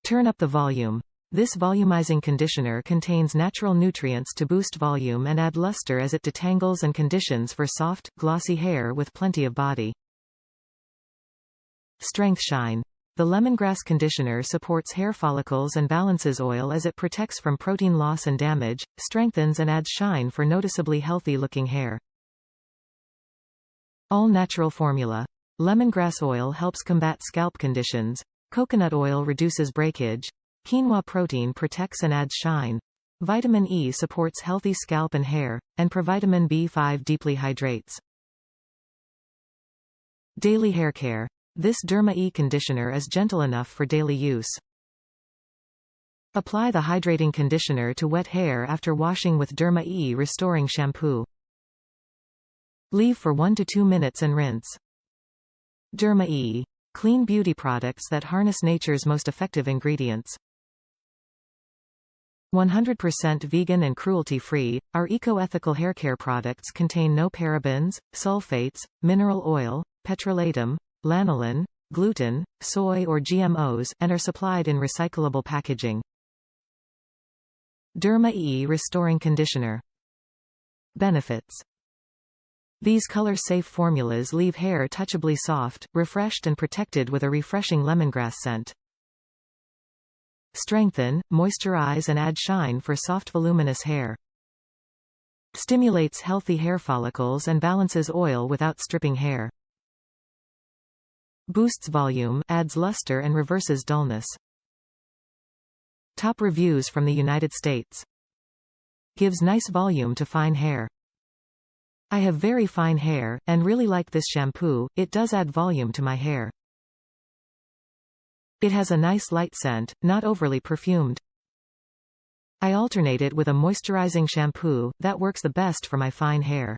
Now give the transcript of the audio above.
Turn up the volume. This volumizing conditioner contains natural nutrients to boost volume and add luster as it detangles and conditions for soft, glossy hair with plenty of body. Strength shine. The lemongrass conditioner supports hair follicles and balances oil as it protects from protein loss and damage, strengthens and adds shine for noticeably healthy-looking hair. All-natural formula. Lemongrass oil helps combat scalp conditions. Coconut oil reduces breakage. Quinoa protein protects and adds shine. Vitamin E supports healthy scalp and hair, and Provitamin B5 deeply hydrates. Daily hair care. This DERMA E conditioner is gentle enough for daily use. Apply the hydrating conditioner to wet hair after washing with DERMA E Restoring Shampoo. Leave for 1 to 2 minutes and rinse. DERMA E. Clean beauty products that harness nature's most effective ingredients. 100% vegan and cruelty-free, our eco-ethical haircare products contain no parabens, sulfates, mineral oil, petrolatum, lanolin, gluten, soy or GMOs, and are supplied in recyclable packaging. DERMA E Restoring Conditioner. Benefits. These color-safe formulas leave hair touchably soft, refreshed and protected with a refreshing lemongrass scent. Strengthen, moisturize and add shine for soft voluminous hair. Stimulates healthy hair follicles and balances oil without stripping hair. Boosts volume, adds luster and reverses dullness. Top reviews from the United States. Gives nice volume to fine hair. I have very fine hair, and really like this shampoo, it does add volume to my hair. It has a nice light scent, not overly perfumed. I alternate it with a moisturizing shampoo, that works the best for my fine hair.